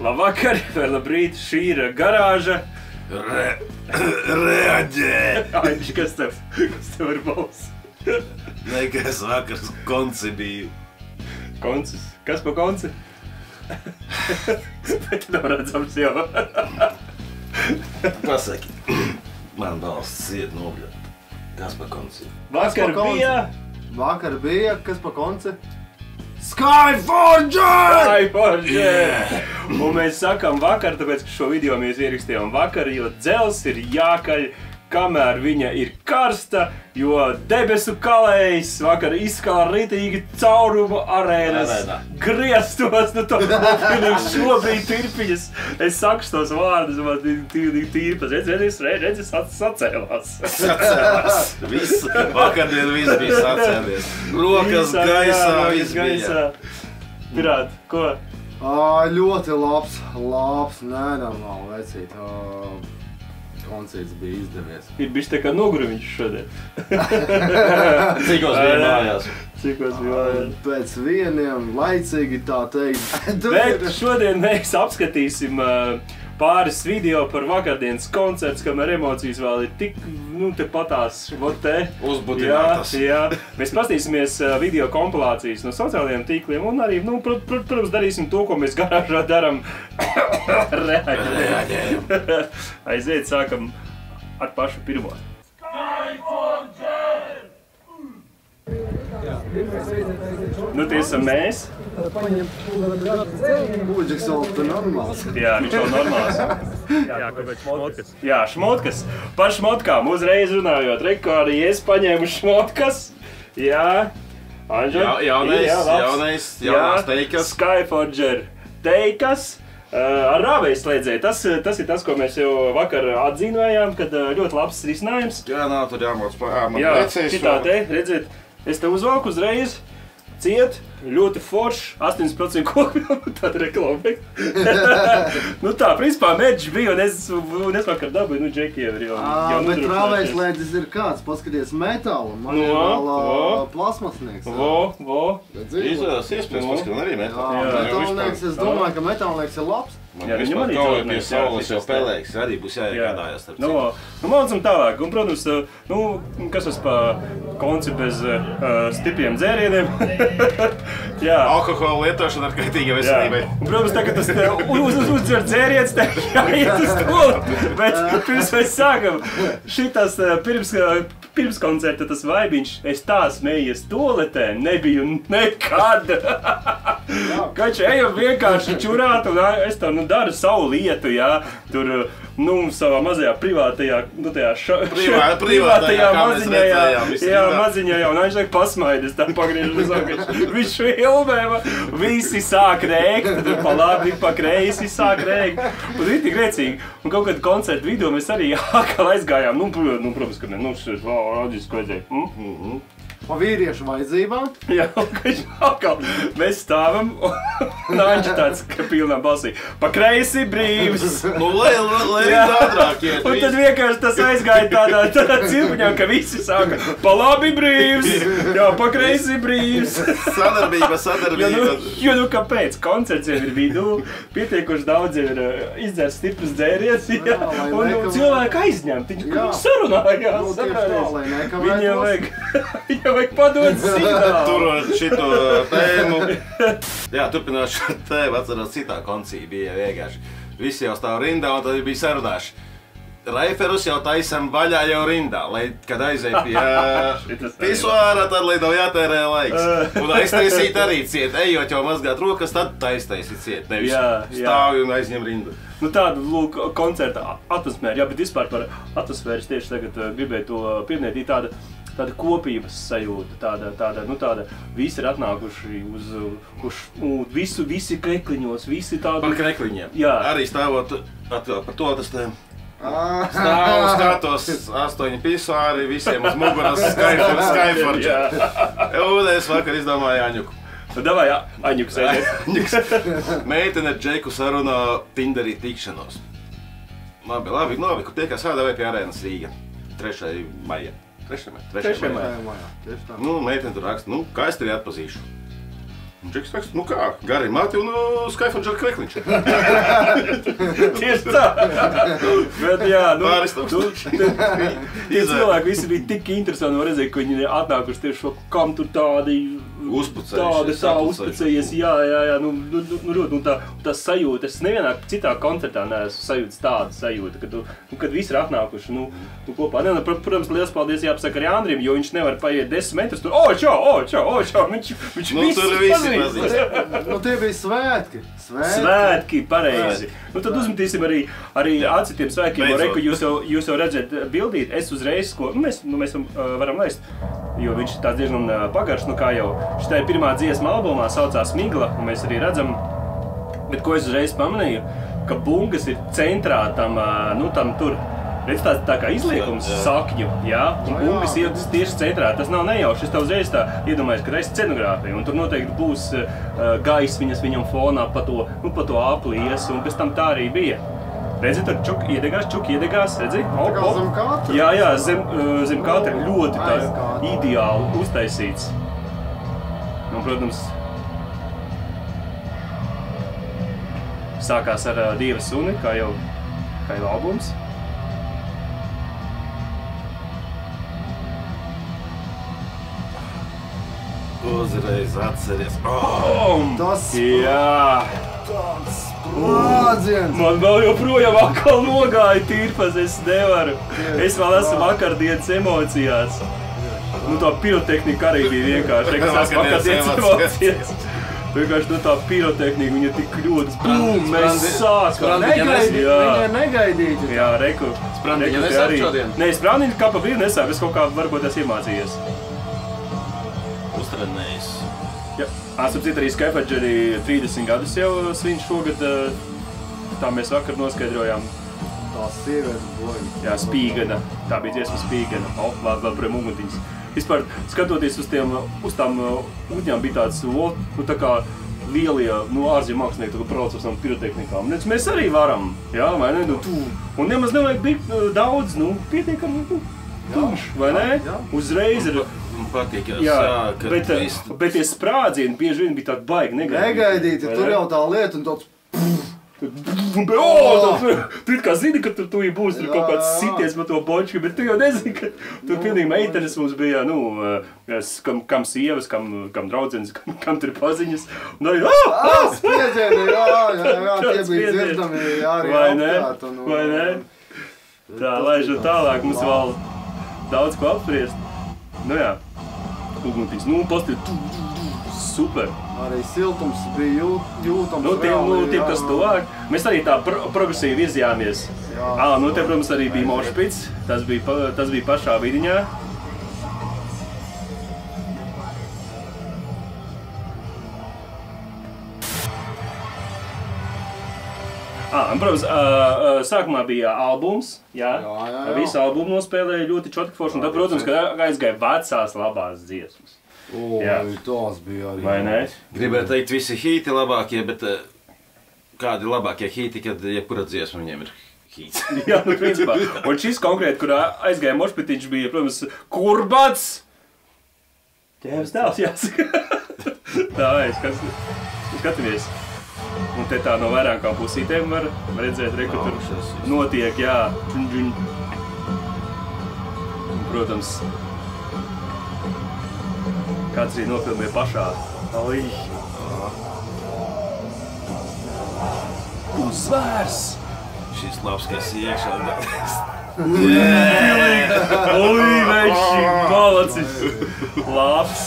Labvakar, vai labrīt, šī ir garāža. Reaģē! Aņš, kas tev ir balss? Nekas vakars konci biju. Koncis? Kas pa konci? Bet nav redzams jau. Pasaki, man balsts iet nobļot. Kas pa konci? Vakar bija, kas pa konci? Skyforger! Skyforger! Yeah! Un mēs sakām vakar, tāpēc, ka šo video mēs ierakstījām vakar, jo dzels ir jākaļ, kamēr viņa ir karsta, jo debesu kalējs vakar izskala ritīgi caurumu arēnas griestos, nu to šobrīd tirpiņas. Es saku tos vārdus, man tīrpas, redzi, sacēlās. Sacēlās. Viss, vakardien viss bija sacēlies. Rokas gaisā, viss bija. Pirāt, ko? Ļoti labs, nenormāli vecīt. Koncerts bija izdevies. Ir bijis tā kā nogrumiņš šodien. Cikos bija mājās? Cikos bija mājās. Pēc vieniem laicīgi tā teikt. Bet šodien mēs apskatīsim pāris video par vakardienas koncerts, kamēr emocijas vēl ir tik, tepatās, uzbudinātas. Jā. Mēs pastīsimies video kompilācijas no sociālajiem tīkliem un arī, protams, darīsim to, ko mēs garāžā daram. Reaģējam. Aiziet, sākam ar pašu pirmo. Tie esam mēs. Būdžiks vēl tu normāls. Jā, viņš vēl normāls. Jā, kāpēc šmotkas? Jā, šmotkas. Par šmotkām uzreiz runājot. Reko, arī es paņēmu šmotkas. Jā. Anža? Jaunās teikas. Skyforger teikas. Ar rāvēju slēdzēju. Tas ir tas, ko mēs jau vakar atzīmējām, kad ļoti labs risinājums. Jā, nav tur jāmoc pār. Jā, šitā te, redziet, es te uzvalku uzreiz. Ciet, ļoti foršs, 80% kokvilnu, tāda reklāma. Tā, principā medžs bija, un es vakar dabūju, džekiem ir jau bet rāvējslēdzis ir kāds, paskaties metālu, man ir vēl plasmasnieks. Izvēlas iespējas paskatīt arī metālu. Metālnieks, es domāju, ka metālnieks ir labs. Man vispār kaut pie saules jau pelēks, arī būs jāiegādājas. Mācam tālāk, un, protams, kas tas pa konci bez stipiem dzērieniem. Alkohola lietošana ar kaitīga veselībai. Un, protams, tā, ka tas uzdzer dzēriens, tā jāiet uz to. Bet pirms mēs sākam, šitas pirms koncerta tas vaibiņš, es tā smējies toaletē, nebiju nekad. Kač ejam vienkārši čurāt, un es tā daru savu lietu, jā, tur, savā mazajā privātajā, privātajā maziņā, un viņš liek pasmaidis, tā pagriežas, viņš filmē, visi sāk rēkt, tad pa labi, pa kreisi sāk rēkt, un ir tik rēcīgi, un kaut kad koncertu vidū mēs arī atkal aizgājām, protams, ka ne, šis rodiski vajadzēja. Pa vīriešu vajadzībām? Jā, atkal mēs stāvam, un Anģi tāds, ka pilnā balsī, pa kreisi brīvs. Lai ātrāk iet. Un tad vienkārši tas aizgāja tādā cilpiņā, ka visi sāka, pa labi brīvs, jā, pa kreisi brīvs. Sadarbība. Jo, kāpēc? Koncerts jau ir vidū, pietiekuši daudz ir izdzērs stipras dzēriens, jā, un cilvēki aizņemt, viņi sarunājās. Viņiem vajag padot signālu. Turot šito tēmu. Jā, turpināšu tēmu, atceros citā koncī bija vienkārši. Visi jau stāv rindā un tad bija sarunāši. Raiferus jau taisam vaļā jau rindā, lai, kad aizēj pie pisuāra, tad lai nav jātērē laiks. Un aiztaisīt arī ciet, ejot jau mazgāt rokas, tad taisīt ciet, nevis stāvi un aizņem rindu. Tāda, lūk, koncerta atmosfēra, jā, bet vispār par atmosfēras tieši tagad gribēju to pieminēt, ir tāda kopības sajūta, tāda, visi ir atnākuši uz visi krekliņos, visi tādi. Par krekliņiem. Jā. Arī stāvot atkal par to tas tēm. Stāvu skatos 8 pisuāri, visiem uz muguras Skyforger. Un es vakar izdomāju Aņuku. Davai, Aņuks aiziet. Meitene Džeku sarunā Tinderī tikšanos. Labi, kur tiekās vai pie arēnas Rīga. 3. maijā. 3. maijā. Meitene tur raksta, kā es tevi atpazīšu. Džeks saka, nu kā, gari mati un skaifonģera krekliņš. Tieši tā. Bet jā, nu, Pāris tūkstoši. tie cilvēki visi bija tik interesanti, var redzēt, ka viņi ir atnākuši tieši šo, kam tur tādi uzpucējies, jā, ļoti, tā sajūta, es nevienā citā koncertā neesmu sajūtas tāda sajūta, kad visi ir atnākuši, kopā. Protams, liels paldies jāpasaka arī Andrim, jo viņš nevar paiet 10 metrus, tur, čau, viņš visi Nu, tie bija svētki. Svētki, pareizi. Nu, tad uzmetīsim arī atcitiem svētkiem, jo reku jūs jau redzēt bildīt, es uzreiz, ko, mēs varam laist, jo viņš ir tāds diezgan pagaršs, nu kā jau, šitā ir pirmā dziesma albumā, saucās Migla, un mēs arī redzam, bet ko es uzreiz pamanīju, ka bungas ir centrā tam tur, redz tā kā izliekums sakņu, jā, un bungas ir tieši centrā, tas nav nejauši, es tā uzreiz tā iedomājos, ka reiz scenogrāfija, un tur noteikti būs gaismiņas viņam fonā pa to aplies, un pēc tam tā arī bija. Redzi, tur čuk iedegās, redzi? Tā kā zem katra? Jā, zem katra ļoti tā ideāli uztaisīts. Un, protams, sākās ar Dieva suni, kā jau albums. Uzreiz atceries. Tas tāds sprādziens. Man vēl joprojām atkal nogāja tīrpas, es nevaru. Es vēl esmu vakardienas emocijās. Nu tā pirotehnika arī bija vienkārši. Es esmu vakardienas emocijās. Vienkārši tā pirotehnika, viņa tik kļūdas. Bum, mēs sākam. Viņa negaidīti. Jā, reku. Sprandiņu nesāp šodien? Nē, sprandiņu kā pa brīvu nesāp, es kaut kā varbūt es iemācījies. Uztrenējis. Jā, esam cita arī Skaifonģeri 30 gadus jau svin šogad, tā mēs vakar noskaidrojām. Tās sievietes boja. Jā, Spīgana, tā bija dziesma Spīgana, vēl projām uguntiņas. Vispār, skatoties uz tām ugņām bija tāds, tā kā lielie, ārzemju mākslinieki, tā kā brauc ar savām pirotehnikām. Mēs arī varam, jā, vai ne, un nemaz nevajag būt daudz, pietiekami, tumšs, vai ne? Uzreiz ir. Man patīk, bet tie sprādzieni bieži vien bija tādi baigi negaidīti. Tur jau tā lieta un tāds... Tu kā zini, ka tu būs kaut kāds sities par to bočku, bet tu jau nezini, ka tur pilnīgi meitenes mums bija, kam sievas, kam draudzenes, kam tur paziņas. Un arī, Spiedzieni, jā, tie bija dzirdami arī apkārt. Vai ne? Tā, laižot tālāk, mums vēl daudz ko apspriest. Nu jā, uguntiņas, pastīvi, super. Arī siltums bija jūtams. Tiem, kas tuvāk. Mēs arī tā progresīvi virzījāmies. Te, protams, arī bija mošpits, tas bija pašā vidiņā. Protams, sākumā bija albums, jā. Visu albumu nospēlēja ļoti čotki forši, un tad, protams, kad aizgāja vecās labās dziesmas. Tās bija arī. Vai ne? Gribētu teikt, visi hīti labākie, bet kādi labākie hīti, kad jebkura dziesma viņiem ir hīts? Jā, principā. Un šis konkrēti, kur aizgāja mošpitiņš, bija, protams, Kurbats. Tēvs tēls, jāsaka. Tā, skatāmies. Un te tā no vairākām pusītēm var redzēt, ka tur notiek, jā. Un, protams, kāds arī nofilmē pašā. Uzsvērs! Šis labs, kas iekšā. Veči, malacis! Labs!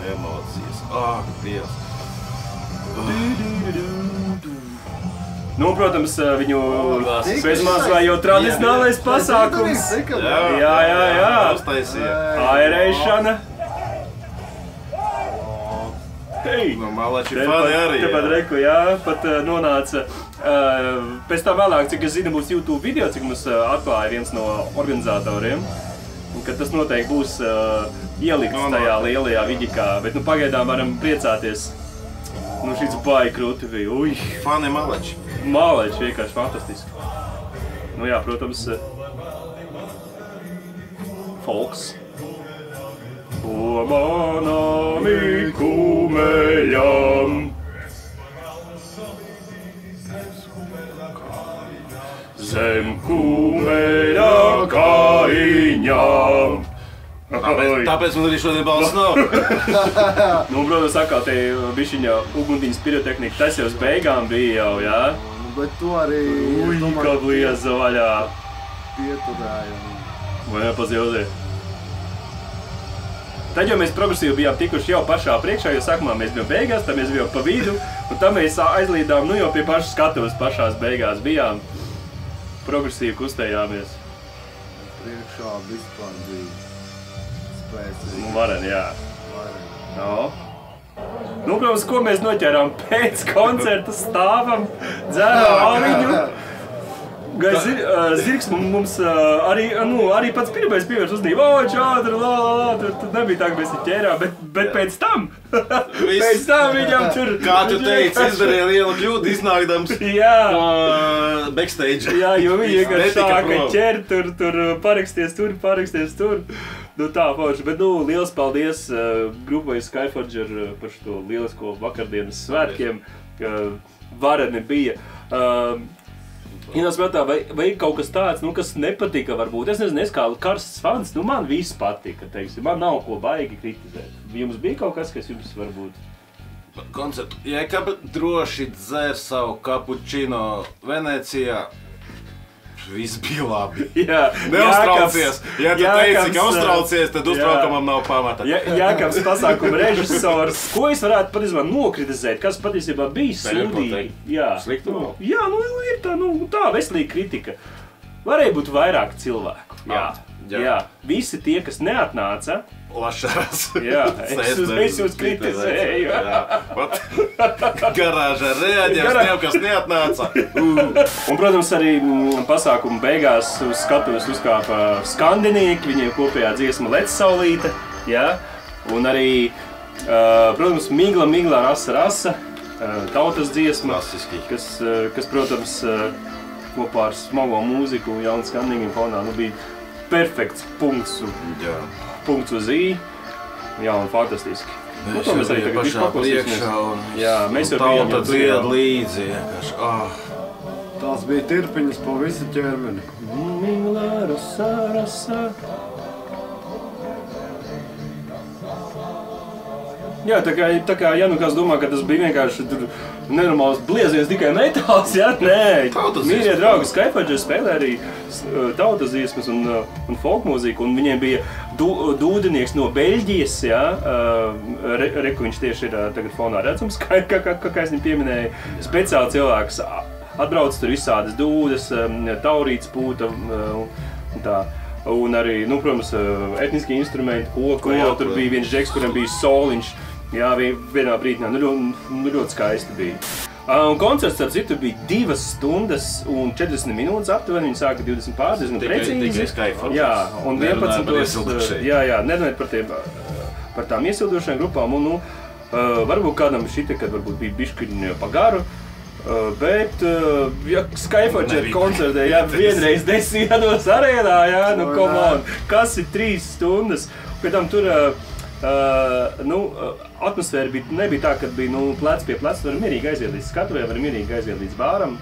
Emocijas. Dievs. Protams, viņu bezmazvā jau tradicionālais pasākums. Jā. Uztaisīja. Aerēšana. Hei! Malači fani arī. Tepat reku, jā, pat nonāca. Pēc tā vēlāk, cik es zinu, būs YouTube video, cik mums atklāja viens no organizatoriem. Ka tas noteikti būs ielikts tajā lielajā vidikā, bet pagaidām varam priecāties. Šis baigi krūti bija. Fani malači. Malači, vienkārši fantastiski. Jā, protams, folks. Manami kumeļam. Zem kumeļa kājiņām. Tāpēc man arī šodien balss nav. Nu, protams, atkal te bišķiņa uguntiņas pirotehnika, tas jau uz beigām bija jau, jā? Bet to arī, kā blieza vaļā. Pieturēja. Vai nepazjauzie? Tad jau mēs progresīvi bijām tikuši jau pašā priekšā, jo sākumā mēs bijām beigās, tad mēs bijām pa vidu, un tad mēs aizlīdām, nu jau pie pašas skatuves pašās beigās bijām. Progresīvi kustējāmies. Priekšā vispār bija spēcīgi. Nu, varen, jā. Varen. No. Nu, protams, ko mēs noķērām pēc koncerta stāvam, dzērām aliņu. Zirgs mums arī pats pirmais pievērš uzmanību. O, čādra, tur nebija tā, ka mēs viņu ķērām, bet pēc tam viņam tur... Kā tu teici, izdarīja lielu kļūdu, iznākdams backstage. Jā, jo viņi vienkārši sāka ķert, tur paraksties tur. Nu tā, forši, bet liels paldies grupai Skyforger par šo lielisko vakardienas svētkiem, ka vareni bija. Ienāc prātā, vai ir kaut kas tāds, kas nepatika varbūt? Es nezinu, es kā karsts fans, man viss patika, teiksim, man nav ko baigi kritizēt. Jums bija kaut kas jums varbūt? Koncertu. Ja kāpēc droši dzer savu kapučino Venecijā, viss bija labi. Jā, neuztraucies. Ja tu teici, ka uztraucies, tad uztraukumam nav pamata. Jākams pasākuma režisors, ko es varētu patiesībā nokritizēt, kas patiesībā bija sūdīgi. Sliktu? Jā, ir tā veselīga kritika. Varēja būt vairāk cilvēku. Jā. Visi tie, kas neatnāca, Lašās. Jā, es jūs kritizēju. Garāžā reaģēs, tev, kas neatnāca. Un, protams, arī pasākuma beigās uz skatuves uzkāpa skandinieki, viņiem kopējā dziesma Lecsaulīte. Un arī, protams, Migla, Rasa, tautas dziesma, kas, protams, kopā ar smago mūziku un jaunu skandinīgu fonā bija perfekts punkts uz I. Jā, un fantastiski. Mēs jau bijām pašā priekšā un tauta dzied līdzi. Tās bija tirpiņas pa visu ķermeni. Migla, Rasa. Jā, tā kā ja nu kāds domā, ka tas bija vienkārši nenormāls blieziens tikai metāls, nē. Mīļie draugi Skyforger spēlē arī tautas dziesmas un folk mūziku, un viņiem bija dūdenieks no Beļģijas, Reku viņš tieši ir tagad fonā redzams, kā es viņu pieminēju, speciāli cilvēks atbrauc tur visādas dūdes, taurītes pūta un tā. Un arī, protams, etniski instrumenti, koku, tur bija viens džeks, kuram bija soliņš, vienā brīdinā, ļoti skaisti bija. Un koncerts, ar citu, bija 2 stundas un 40 minūtes aptuveni, viņi sāka 20 pār, diezgan precīzi. Tikai Skyforger. Jā, un 11. Nerunājot par tām iesildošajām grupām, un varbūt kādam šita, kad varbūt bija bišķiņi pa garu, bet, ja Skyforger koncertē, vienreiz 10 gados arēnā, come on, kas ir 3 stundas, pēc tam tur, atmosfēra nebija tā, ka bija plec pie pleca, var mierīgi aiziet līdz skatuvē, var mierīgi aiziet līdz bāram.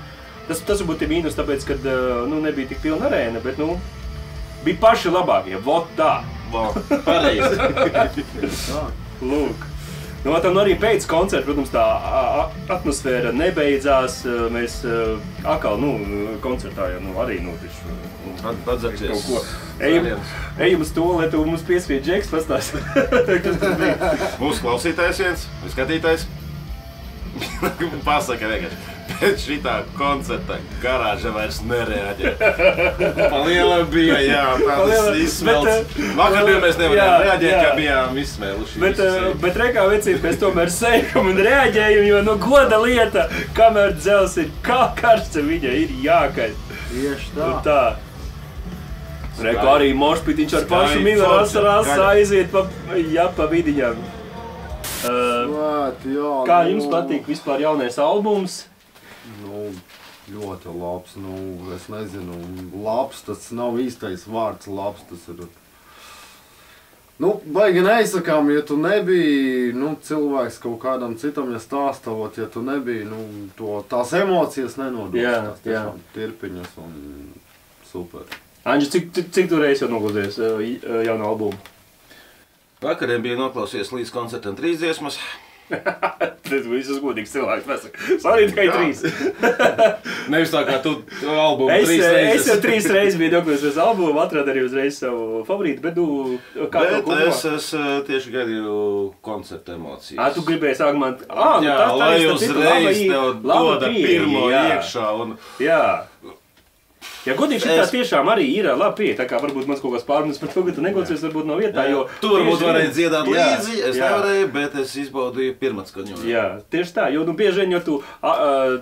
Tas varbūt ir mīnus, tāpēc, ka nebija tik pilna arēna, bet bija paši labākie, vot tā. Pareizi. Lūk. Un arī pēc koncerta, protams, tā atmosfēra nebeidzās, mēs atkal, koncertājām, arī, Padzerties. Ejam uz tualetu, mums piespiež džeks pastāst. Mūsu klausītājs viens, skatītājs, pasaka vienkārši. Pēc šitā koncerta garāža vairs nereaģē. Pa lielam bija, tādas izsmelts. Vakardien mēs nevarējām reaģēt, kā bijām izsmēluši. Bet rekā vecīt, mēs tomēr sējam un reaģējam, jo goda lieta, kamēr dzels ir kā karsta, viņa ir jākaļ. Tieši tā. Reku arī mošpitiņš ar pašu Migla Rasa aiziet pa vidiņām. Kā jums patīk vispār jaunais albums? Ļoti labs, es nezinu, labs, tas nav īstais vārds, labs, tas ir Nu, baigi neizsakām, ja tu nebiji, cilvēks kaut kādam citam, ja stāstot, ja tu nebiji, tās emocijas nenodod. Jā. Tirpiņas un super. Anģi, cik tu reizi jau noklausies jaunu albumu? Vakariem bija noklausies līdz koncertam 3 dziesmas. Tas visas godīgs cilvēks, nesaka. Sorry, tikai 3. Nevis tā kā tu albumu 3 Es reizes. jau 3 reizes biju noklausies albumu, atradu arī uzreiz savu favorītu, bet es tieši gaidīju koncerta emocijas. Tu gribēji sākt man... Jā, lai uzreiz tev doda pirmo iekšā. Jā. Ja godīgi šitā tiešām arī ir labi pieeja, tā kā varbūt mans kaut kāds pārmums par to, ka tu neklausies varbūt no vietā, jo... Tu varbūt varēji dziedāt līdzi, es nevarēju, bet es izbaudīju pirmatskaņojumu. Jā, tieši tā, jo bieži vien, ja tu,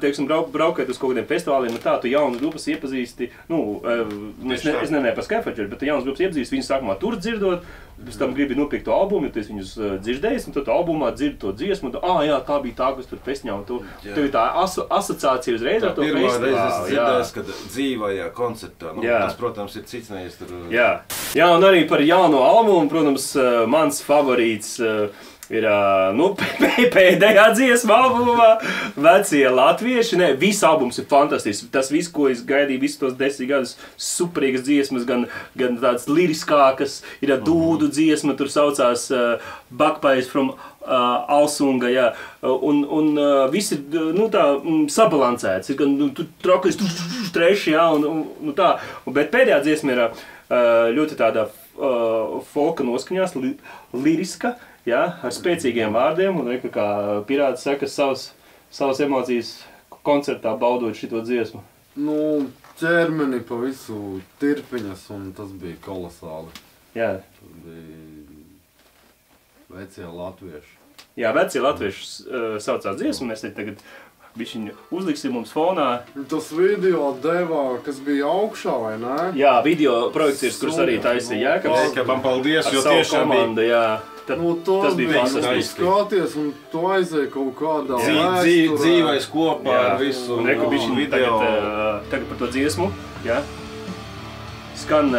teiksim, braukēt uz kaut kādiem festivāliem, tu jaunas grupas iepazīsti, es nenēju par Skyforger, bet tu jaunas grupas iepazīsti, viņas sākumā tur dzirdot, pēc tam gribi nopirkt to albumu, jo tu esi viņus dzirdējis, un tad albumā dzirdi to dziesmu, un jā, tā bija tā, kas tur festiņā, un tev ir tā asociācija uzreiz ar to festivālu. Pirmā reize es dzirdēju, kad dzīvajā koncertā, tas, protams, ir cits neies tur... Jā, un arī par jauno albumu, protams, mans favorīts ir pēdējā dziesma albumā, Vecie latvieši. Viss albums ir fantastisks. Tas viss, ko es gaidīju visus tos 10 gadus, superīgas dziesmas, gan tādas liriskākas, ir dūdu dziesma, tur saucās Backpies from Alsunga, jā. Un viss ir, tā, sabalansēts. Ir gan trakais, treši, jā, un tā. Bet pēdējā dziesma ir ļoti tāda folka noskaņās, liriska, jā, ar spēcīgiem vārdiem, un kā pirāts saka, savas emocijas koncertā baudot šito dziesmu. Ķermeni pa visu tirpiņas, un tas bija kolosāli. Jā. Tas bija Vecie latvieši. Jā, Vecie latvieši saucās dziesmu, mēs tagad bišķiņu uzliksim mums fonā. Tas video devā, kas bija augšā, vai ne? Jā, video projekcijas, kuras arī taisīja Jēkabs. Jēkabam paldies, jo tiešām komanda, jā. Tas bija fantastiski. Skaties, un tu aizēji kaut kādā dzīvais kopā ar visu video. Tagad par to dziesmu, jā. Skan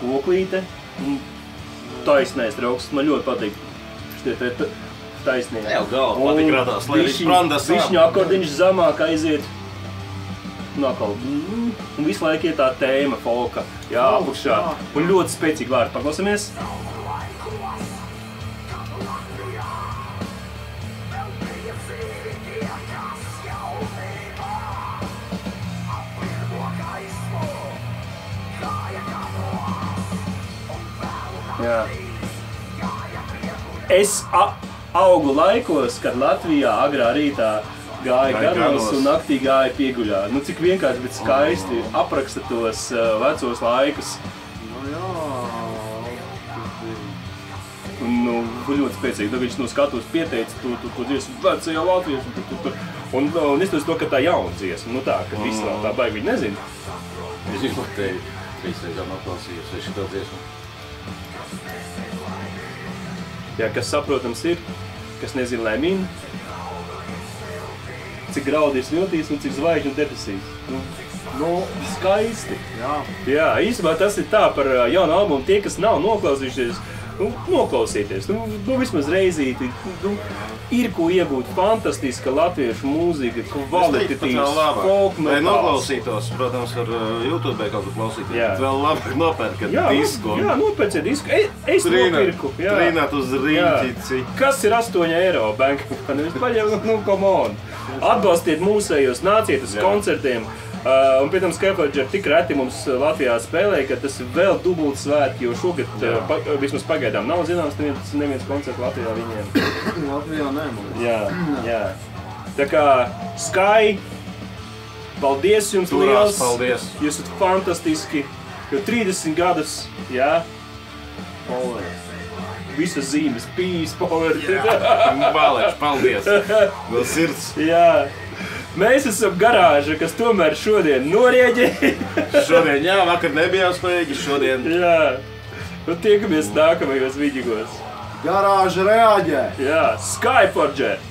koklīte un taisnais draugs. Man ļoti patīk šitie taisnie. Jau galva patīk radās, lai viņš prandas sāp. Višņu akordiņš zamāk aiziet. Un visu laiku ir tā tēma folka, jā, apakšā. Un ļoti spēcīgi vārdi. Paklausamies. Jā. Es augu laikos, kad Latvijā agrā rītā gāja ganos un naktī gāja pieguļā. Cik vienkārši, bet skaisti apraksta tos vecos laikus. Un ļoti spēcīgi. Tad viņš no skatos pieteica to dziesmu Vecie latvieši. Un es to, ka tā jauna dziesma. Tā, ka visi vēl tā baigi viņi nezina. Es jau tevi visreizām atklausījos vai šito dziesmu. Jā, kas saprotams ir, kas nezina, lai min, cik graudi ir smiltīs un cik zvaigžņu debesīs. Skaisti. Jā, īstenībā tas ir tā par jaunu albumu. Tie, kas nav noklausījušies, noklausīties. Vismaz reizīti. Ir ko iegūt fantastiska latviešu mūzika, kvalitatīvs folk metāls. Lai noklausītos, protams, var YouTube kaut ko klausīties. Vēl labāk nopērkat disku. Jā, nopērciet disku. Es nopirku. Trīnāt uz rīķici. Kas ir 8 eiro banka? Come on. Atbalstiet mūsējos, nāciet uz koncertiem. Un pēc tam Skyforger tik reti mums Latvijā spēlē, ka tas ir vēl dubult svētki, jo šogad vismaz pagaidām nav zināms neviens koncerts Latvijā viņiem. Latvijā nē, mums. Jā. Tā kā Sky, paldies jums liels. Paldies. Jūs esat fantastiski, jo 30 gadus, jā. Visas zīmes, peace, power. Bālēš, paldies. Vēl sirds. Jā. Mēs esam garāža, kas tomēr šodien norieģēja. Šodien, jā, vakar nebijām spējīgi, šodien. Jā. Tiekamies nākamajos vidīgos. Garāža reaģē. Jā, Skyforger.